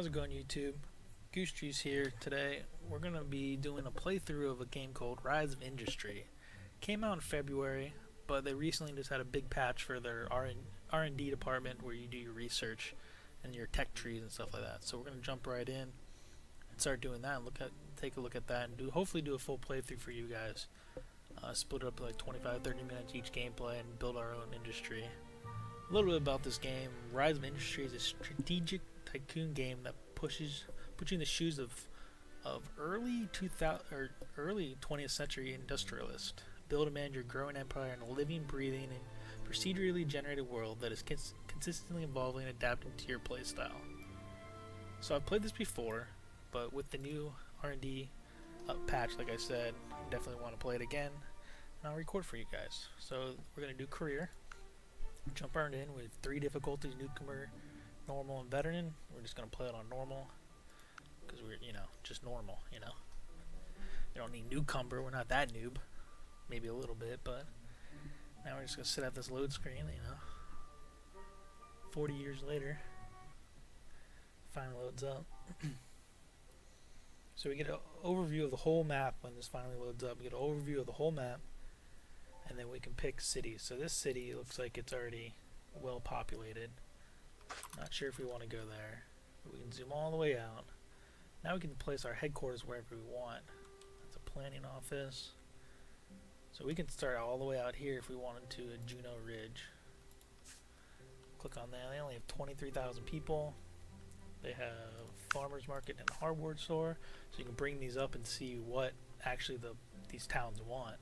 How's it going, YouTube? Goose Juice here. Today, we're going to be doing a playthrough of a game called Rise of Industry. Came out in February, but they recently just had a big patch for their R&D department where you do your research and your tech trees and stuff like that. So we're going to jump right in and start doing that and take a look at that and hopefully do a full playthrough for you guys. Split it up to like 25-30 minutes each gameplay and build our own industry. A little bit about this game. Rise of Industry is a strategic tycoon game that puts you in the shoes of early 20th century industrialist. Build and manage your growing empire in a living, breathing, and procedurally generated world that is consistently evolving and adapting to your playstyle. So I've played this before, but with the new R&D patch, like I said, definitely want to play it again, and I'll record for you guys. So we're gonna do career. Jump right in with 3 difficulties: newcomer, normal, and veteran. We're just gonna play it on normal because we're, just normal. You don't need newcomer. We're not that noob. Maybe a little bit, but now we're just gonna sit at this load screen. 40 years later, finally loads up. So we get an overview of the whole map when this finally loads up. We get an overview of the whole map, and then we can pick cities. So this city looks like it's already well populated. Not sure if we want to go there. But we can zoom all the way out. Now we can place our headquarters wherever we want. That's a planning office. So we can start all the way out here if we wanted to at Juno Ridge. Click on that. They only have 23,000 people. They have farmers market and hardware store. So you can bring these up and see what actually these towns want.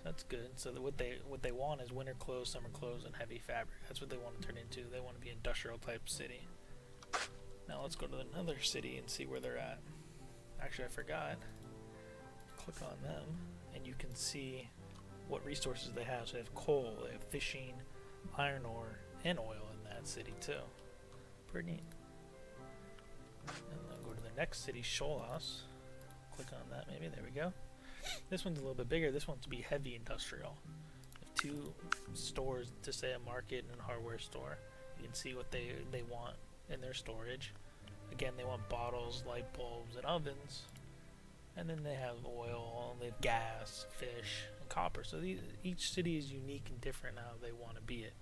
That's good. So what they want is winter clothes, summer clothes, and heavy fabric. That's what they want to turn into. They want to be an industrial type city. Now let's go to another city and see where they're at. Actually, I forgot. Click on them, and you can see what resources they have. So they have coal, they have fishing, iron ore, and oil in that city too. Pretty neat. And then go to the next city, Sholas. Click on that, maybe. There we go. This one's a little bit bigger. This one's to be heavy industrial. They have 2 stores, to say a market and a hardware store. You can see what they want in their storage. Again, they want bottles, light bulbs, and ovens. And then they have oil, they have gas, fish, and copper. So each city is unique and different how they want to be it,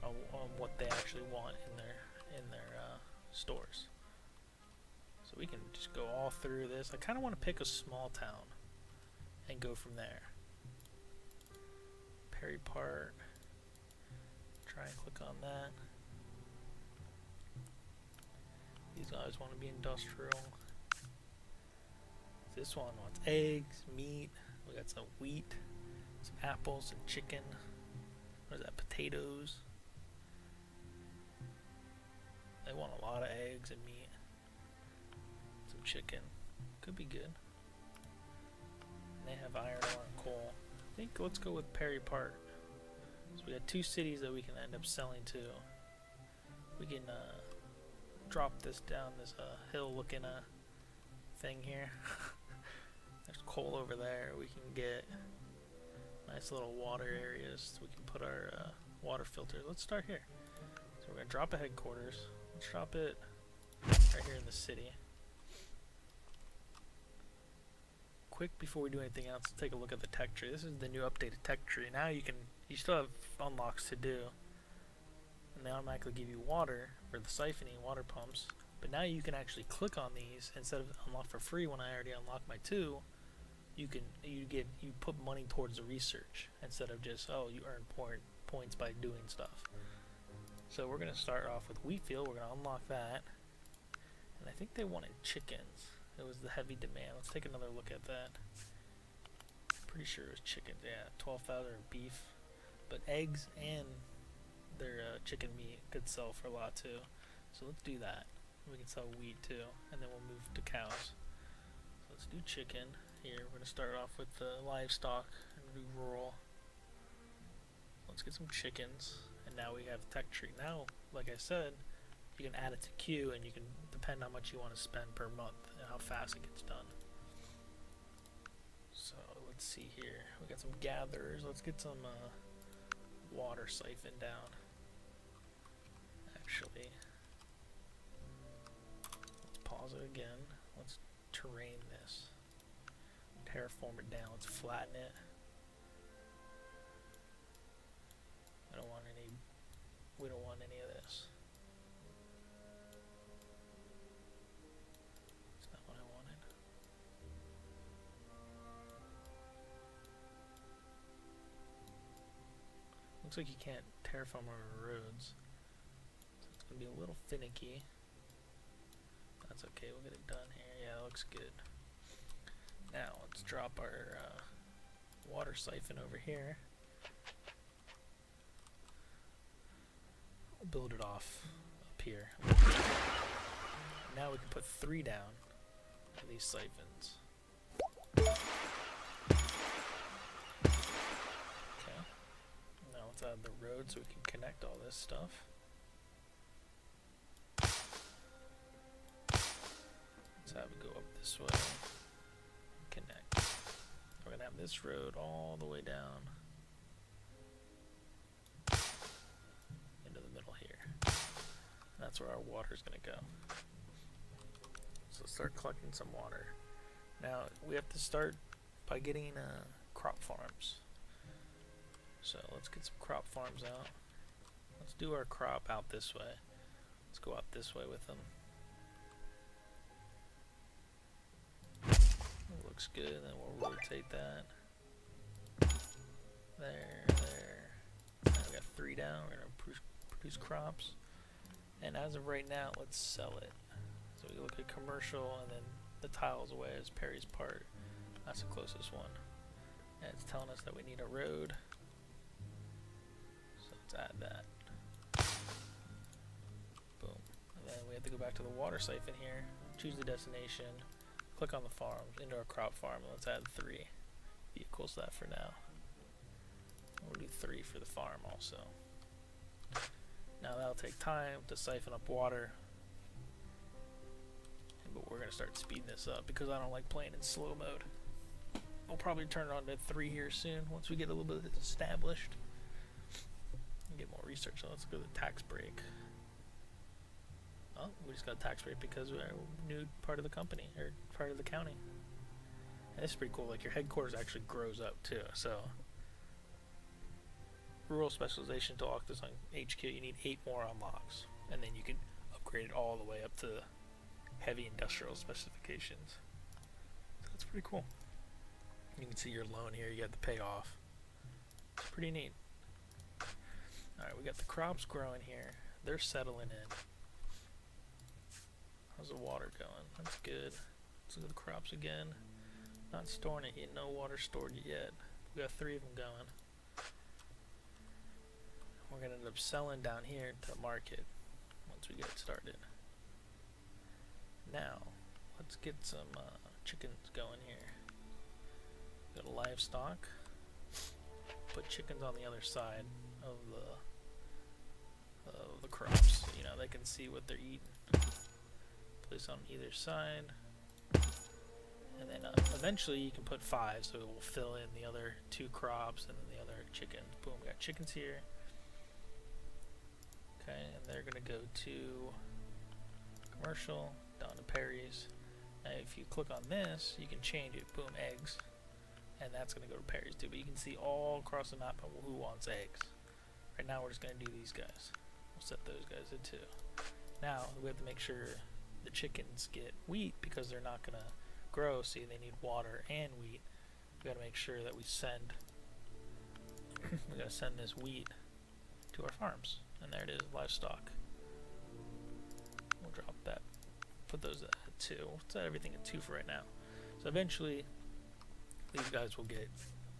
on what they actually want in their stores. So we can just go all through this. I kind of want to pick a small town and go from there. Perry Park. Try and click on that. These guys want to be industrial. This one wants eggs, meat. We got some wheat, some apples, some chicken. What is that? Potatoes. They want a lot of eggs and meat. Some chicken. Could be good. They have iron ore and coal. I think let's go with Perry Park. So we got 2 cities that we can end up selling to. We can drop this down this hill looking thing here. There's coal over there. We can get nice little water areas. So we can put our water filter. Let's start here. So we're gonna drop a headquarters. Let's drop it right here in the city. Quick before we do anything else, let's take a look at the tech tree. This is the new updated tech tree. Now you still have unlocks to do, and they automatically give you water for the siphoning water pumps. But now you can actually click on these instead of unlock for free. When I already unlocked my 2, you put money towards the research instead of just you earn points by doing stuff. So we're gonna start off with Wheatfield. We're gonna unlock that, and I think they wanted chickens. It was the heavy demand. Let's take another look at that. Pretty sure it was chickens. Yeah, 12,000 beef, but eggs and their chicken meat could sell for a lot too. So let's do that. We can sell wheat too, and then we'll move to cows. So let's do chicken here. We're gonna start off with the livestock and do rural. Let's get some chickens, and now we have a tech tree. Now, like I said, you can add it to queue, and you can depend how much you want to spend per month and how fast it gets done. So let's see here. We got some gatherers. Let's get some water siphon down. Actually, pause it again. Let's terrain this. Terraform it down. Let's flatten it. I don't want any. We don't want any of this. It's not what I wanted. Looks like you can't terraform over roads. So it's gonna be a little finicky. That's okay, we'll get it done here. Yeah, it looks good. Now let's drop our water siphon over here. We'll build it off up here. Now we can put 3 down for these siphons. Okay. Now let's add the road so we can connect all this stuff. Let's have it go up this way. Connect. We're gonna have this road all the way down into the middle here. And that's where our water's gonna go. So let's start collecting some water. Now we have to start by getting crop farms. So let's get some crop farms out. Let's do our crop out this way. Let's go out this way with them. Looks good, and then we'll rotate that. There. Now we got 3 down. We're gonna produce crops. And as of right now, let's sell it. So we look at commercial, and then the tiles away is Perry's part. That's the closest one. And it's telling us that we need a road. So let's add that. Boom. And then we have to go back to the water siphon here. Choose the destination. Click on the farms, into our crop farm, and let's add 3 vehicles to that for now. We'll do 3 for the farm also. Now that'll take time to siphon up water, but we're going to start speeding this up because I don't like playing in slow mode. We'll probably turn it on to 3 here soon once we get a little bit established and get more research. So let's go to the tax break. Oh, we just got a tax break because we're a new part of the company, or part of the county. And this is pretty cool, like your headquarters actually grows up too, so. Rural specialization to unlock this on HQ, you need 8 more unlocks. And then you can upgrade it all the way up to heavy industrial specifications. So that's pretty cool. You can see your loan here, you have to pay off. It's pretty neat. Alright, we got the crops growing here. They're settling in. How's the water going? That's good. Let's look at the crops again. Not storing it yet. No water stored yet. We got 3 of them going. We're going to end up selling down here to the market once we get it started. Now, let's get some chickens going here. Go to livestock. Put chickens on the other side of the crops. So, you know, they can see what they're eating. Place on either side, and then eventually you can put 5 so it will fill in the other 2 crops and then the other chickens. Boom, we got chickens here. Okay, and they're gonna go to commercial, down to Perry's. Now if you click on this, you can change it. Boom, eggs, and that's gonna go to Perry's too. But you can see all across the map who wants eggs. Right now we're just gonna do these guys. We'll set those guys to 2. Now we have to make sure the chickens get wheat because they're not gonna grow. See, they need water and wheat. We gotta make sure that we send we gotta send this wheat to our farms. And there it is, livestock. We'll drop that. Put those at 2. We'll set everything at 2 for right now. So eventually these guys will get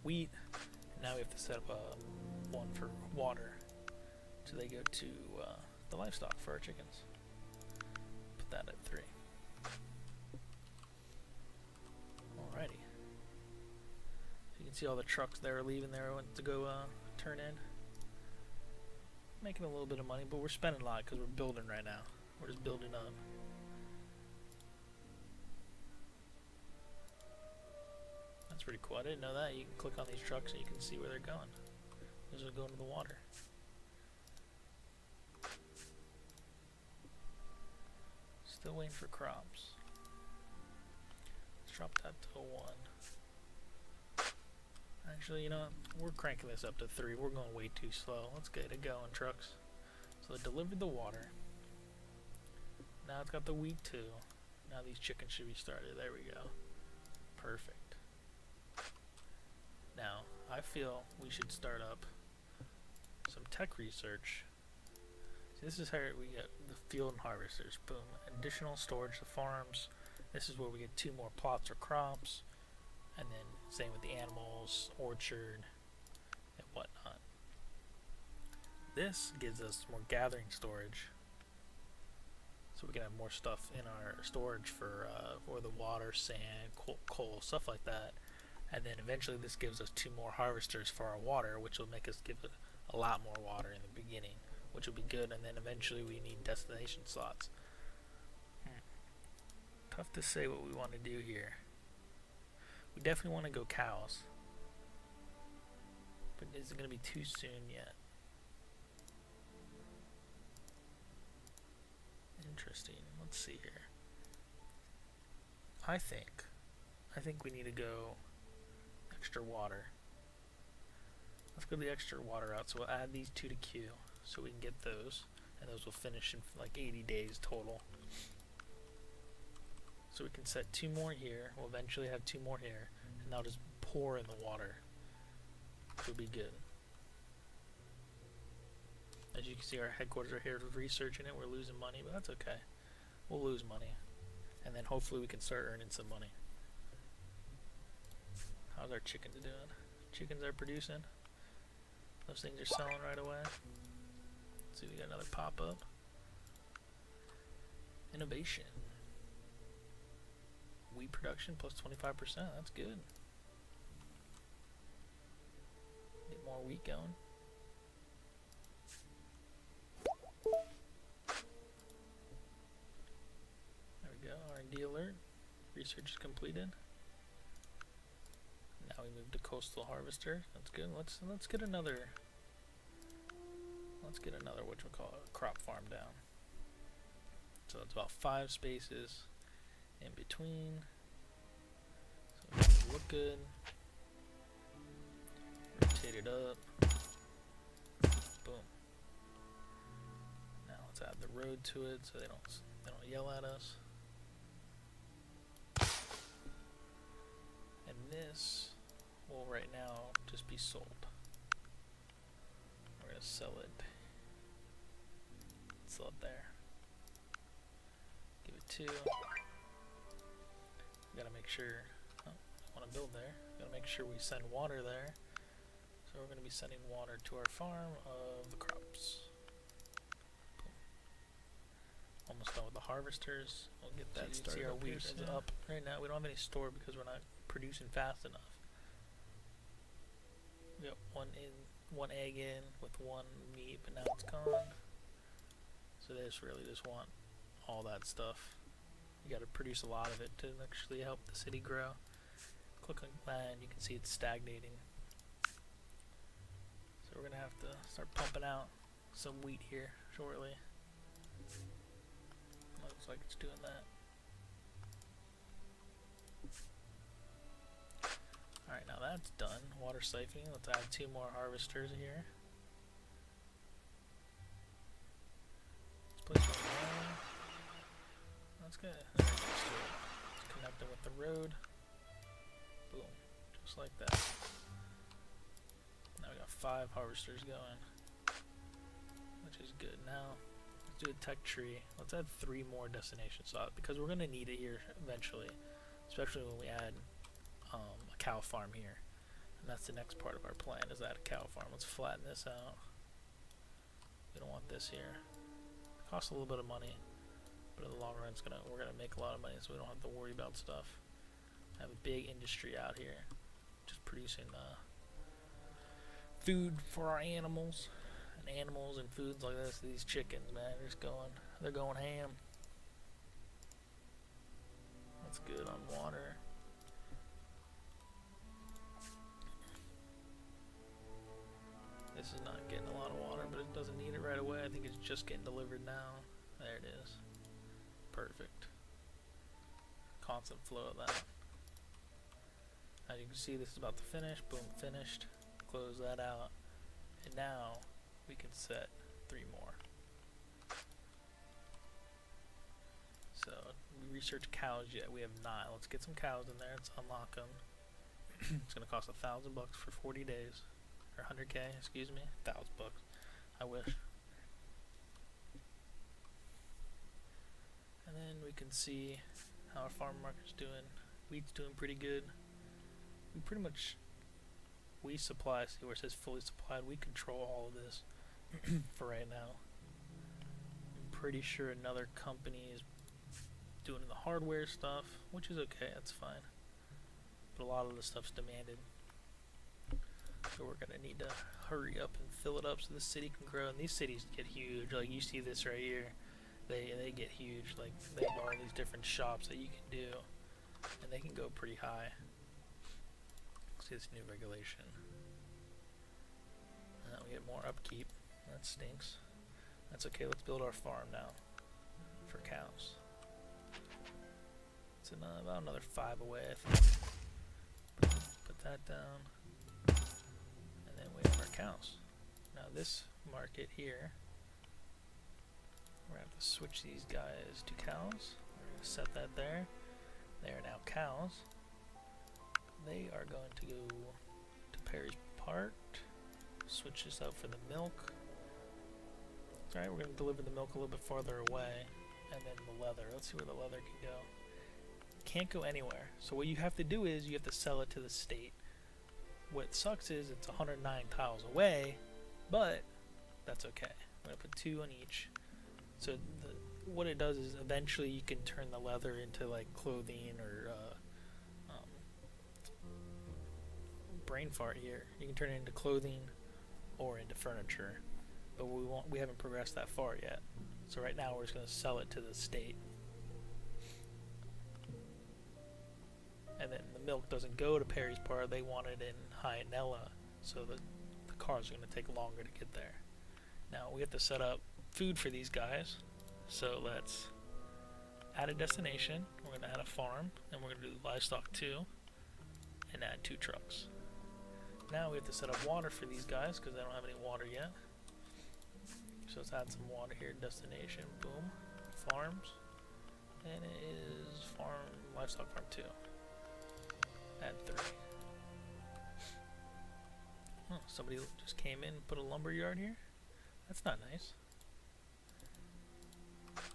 wheat. And now we have to set up one for water. So they go to the livestock for our chickens. That at 3. Alrighty. So you can see all the trucks that are leaving there to go turn in. Making a little bit of money, but we're spending a lot because we're building right now. We're just building up. That's pretty cool. I didn't know that. You can click on these trucks and you can see where they're going. Those are going to the water. Still waiting for crops. Let's drop that to 1. Actually, you know what? We're cranking this up to 3. We're going way too slow. Let's get it going, trucks. So it delivered the water. Now it's got the wheat too. Now these chickens should be started. There we go. Perfect. Now, I feel we should start up some tech research. So this is how we get the field and harvesters. Boom. Additional storage to farms. This is where we get 2 more plots or crops. And then same with the animals, orchard, and whatnot. This gives us more gathering storage. So we can have more stuff in our storage for the water, sand, coal, stuff like that. And then eventually this gives us 2 more harvesters for our water, which will make us give it a lot more water in the beginning, which will be good. And then eventually we need destination slots. Tough to say what we want to do here. We definitely want to go cows. But is it going to be too soon yet? Interesting. Let's see here. I think we need to go extra water. Let's go the extra water route. So we'll add these 2 to queue so we can get those. And those will finish in like 80 days total. So we can set 2 more here. We'll eventually have 2 more here. And that'll just pour in the water. Which will be good. As you can see, our headquarters are here researching it. We're losing money, but that's okay. We'll lose money. And then hopefully we can start earning some money. How's our chickens doing? Chickens are producing. Those things are selling right away. Let's see, we got another pop-up. Innovation. Wheat production plus 25%. That's good. Get more wheat going. There we go. R&D alert. Research is completed. Now we move to coastal harvester. That's good. Let's get another. Let's get another crop farm down. So it's about 5 spaces in between. So it'll look good. Rotate it up. Boom. Now let's add the road to it so they don't yell at us. And this will right now just be sold. We're gonna sell it. Sell it there. Give it 2. Gotta make sure. Oh, I want to build there. Gotta make sure we send water there. So we're gonna be sending water to our farm of the crops. Boom. Almost done with the harvesters. We'll get that started. See our wheat is up right now. We don't have any store because we're not producing fast enough. We got 1 egg in with 1 meat, but now it's gone. So they just really just want all that stuff. You got to produce a lot of it to actually help the city grow. Click on that and you can see it's stagnating. So we're gonna have to start pumping out some wheat here shortly. Looks like it's doing that. Alright, now that's done. Water siphoning. Let's add 2 more harvesters here. Let's place one there. That's good. Let's connect it with the road. Boom. Just like that. Now we got 5 harvesters going. Which is good. Now, let's do a tech tree. Let's add 3 more destination slots because we're going to need it here eventually. Especially when we add a cow farm here. And that's the next part of our plan, is add a cow farm. Let's flatten this out. We don't want this here. It costs a little bit of money, but in the long run we're gonna make a lot of money, so we don't have to worry about stuff. I have a big industry out here just producing food for our animals. And animals and foods like this, these chickens, man, they're going ham. That's good on water. This is not getting a lot of water, but it doesn't need it right away. I think it's just getting delivered now. There it is. perfect. Constant flow of that. As you can see, this is about to finish. Boom, finished. Close that out. And now we can set 3 more. So we researched cows yet. We have not. Let's get some cows in there. Let's unlock them. It's gonna cost $1,000 for 40 days, or 100K. Excuse me, $1,000. I wish. And then we can see how our farm market's doing. Wheat's doing pretty good. We pretty much, we supply, see where it says fully supplied, we control all of this for right now. I'm pretty sure another company is doing the hardware stuff, which is okay, that's fine. But a lot of the stuff's demanded. So we're gonna need to hurry up and fill it up so the city can grow. And these cities get huge, like you see this right here. They get huge, like they have all these different shops that you can do. And they can go pretty high. See this new regulation. We get more upkeep. That stinks. That's okay, let's build our farm now. For cows. It's about another 5 away, I think. Put that down. And then we have our cows. Now this market here, we're going to have to switch these guys to cows. We're going to set that there. They are now cows. They are going to go to Perry's Part. Switch this out for the milk. It's alright, we're going to deliver the milk a little bit farther away. And then the leather. Let's see where the leather can go. Can't go anywhere. So what you have to do is you have to sell it to the state. What sucks is it's 109 tiles away, but that's okay. I'm going to put 2 on each. So what it does is eventually you can turn the leather into like clothing or brain fart here. You can turn it into clothing or into furniture, but we haven't progressed that far yet. So right now we're just going to sell it to the state. And then the milk doesn't go to Perry's Part, they want it in Hyanella, so the cars are going to take longer to get there. Now we have to set up food for these guys, so let's add a destination, we're going to add a farm, and we're going to do the livestock too, and add 2 trucks. Now we have to set up water for these guys, because they don't have any water yet. So let's add some water here, destination, boom, farms, and it is livestock farm 2. Add 3. Oh, somebody just came in and put a lumber yard here? That's not nice.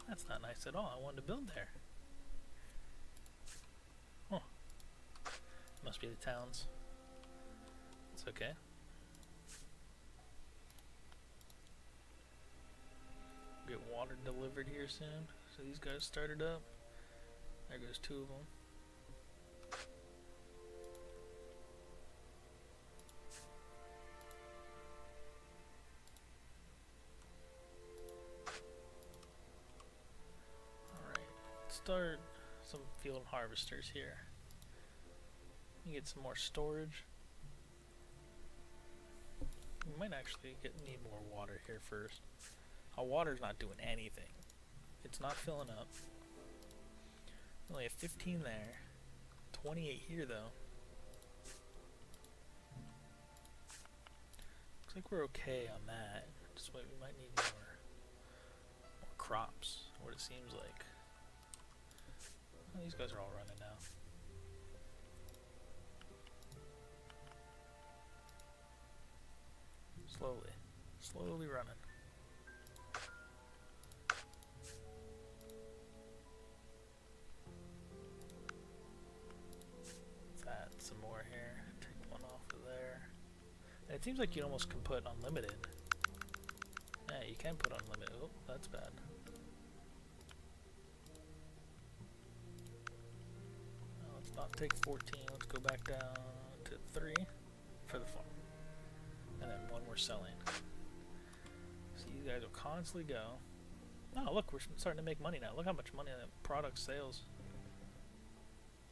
That's not nice at all. I wanted to build there. Oh. Must be the towns. It's okay. Get water delivered here soon. So these guys started up. There goes 2 of them. Start some field harvesters here. You get some more storage. We might actually need more water here first. Our water's not doing anything. It's not filling up. We only have 15 there. 28 here though. Looks like we're okay on that. Just wait, we might need more crops, what it seems like. Oh, these guys are all running now. Slowly running. Let's add some more here. Take one off of there. And it seems like you almost can put unlimited. Yeah, you can put unlimited. Oh, that's bad. Let's not take 14. Let's go back down to 3 for the farm. And then 1 we're selling. So you guys will constantly go. Oh, look, we're starting to make money now. Look how much money that product sales.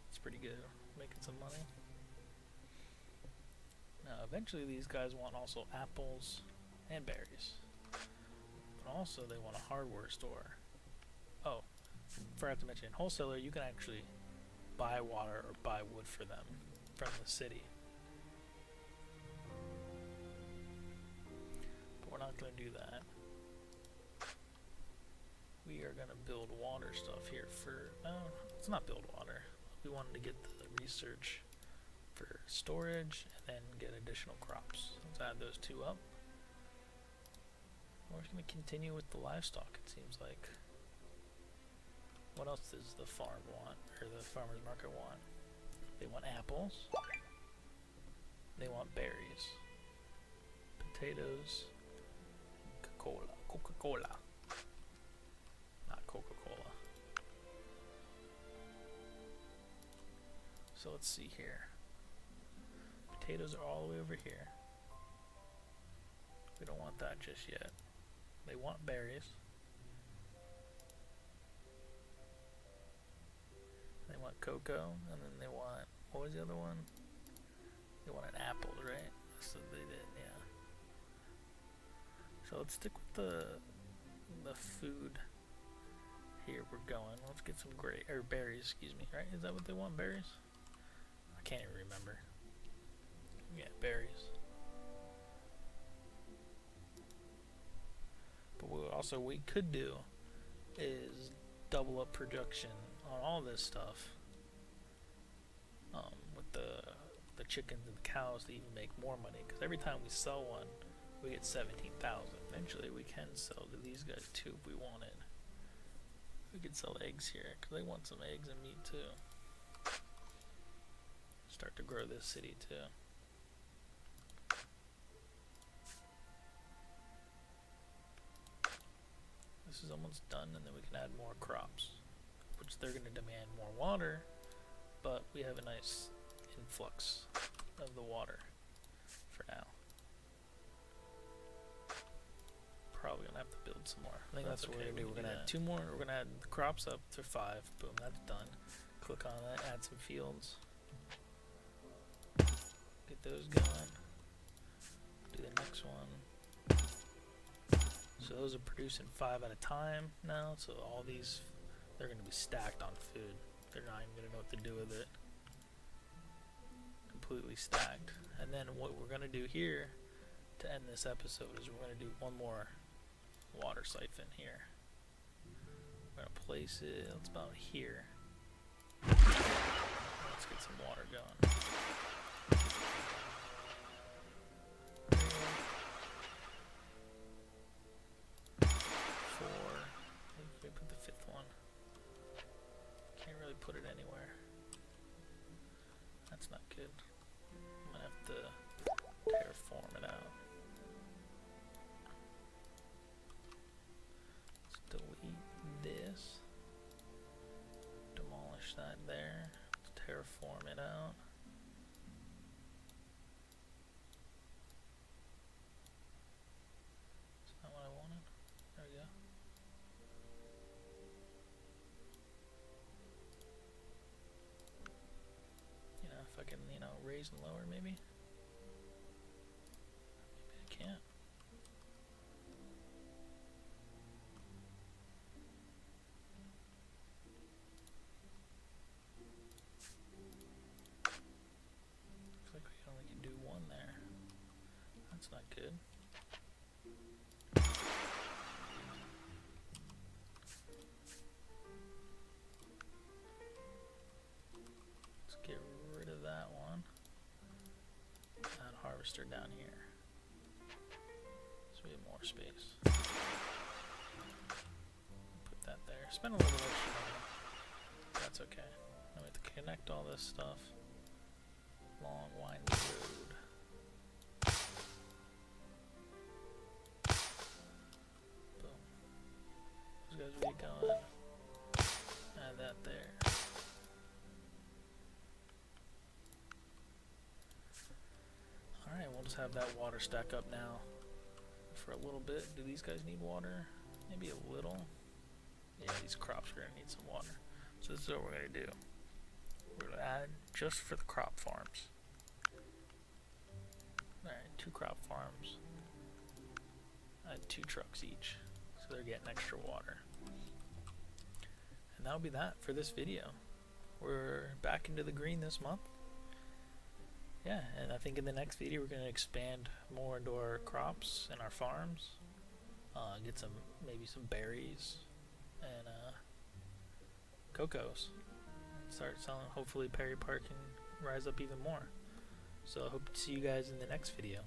It's pretty good. Making some money. Now, eventually these guys want also apples and berries. But also they want a hardware store. Oh, forgot to mention, in wholesaler you can actually buy water or buy wood for them from the city. But we're not going to do that. We are going to build water stuff here for... No, let's not build water. We wanted to get the research for storage and then get additional crops. Let's add those two up. We're just going to continue with the livestock, it seems like. What else does the farm want, or the farmer's market want? They want apples. They want berries. Potatoes. Coca-Cola. Coca-Cola. Not Coca-Cola. So let's see here. Potatoes are all the way over here. We don't want that just yet. They want berries. They want cocoa, and then they want, what was the other one? They wanted apples, right? So they did, yeah. So let's stick with the food. Here we're going. Let's get some berries, excuse me, right? Is that what they want, berries? I can't even remember. Yeah, berries. But what we could do is double up production on all this stuff. With the chickens and the cows to even make more money. Because every time we sell one, we get 17,000. Eventually we can sell to these guys too if we wanted. We could sell eggs here because they want some eggs and meat too. Start to grow this city too. This is almost done, and then we can add more crops, which they're going to demand more water, but we have a nice influx of the water for now. Probably going to have to build some more. I think that's what we're going to do. We're going to add 2 more. We're going to add the crops up to 5. Boom, that's done. Click on that, add some fields. Get those going. Do the next one. So those are producing 5 at a time now, so all these, they're going to be stacked on food. They're not even going to know what to do with it. Completely stacked. And then what we're going to do here to end this episode is we're going to do one more water siphon here. We're going to place it, it's about here. Let's get some water going. Put it anywhere. That's not good. I'm gonna have to terraform it out. Let's delete this. Demolish that there. Let's terraform it out. Is that what I wanted? There we go. If I can, raise and lower maybe. Maybe I can't. Looks like we only can do one there. That's not good. Harvester down here, so we have more space. Put that there. Spend a little extra money. That's okay. Now we have to connect all this stuff. Long, winding road. Boom. Those guys will be going. Add that there. Alright, we'll just have that water stack up now for a little bit. Do these guys need water? Maybe a little. Yeah, these crops are going to need some water. So this is what we're going to do. We're going to add just for the crop farms. Alright, 2 crop farms. Add 2 trucks each. So they're getting extra water. And that'll be that for this video. We're back into the green this month. Yeah, and I think in the next video we're going to expand more into our crops and our farms. Get some, maybe some berries and cocos. Start selling. Hopefully Perry Park can rise up even more. So I hope to see you guys in the next video.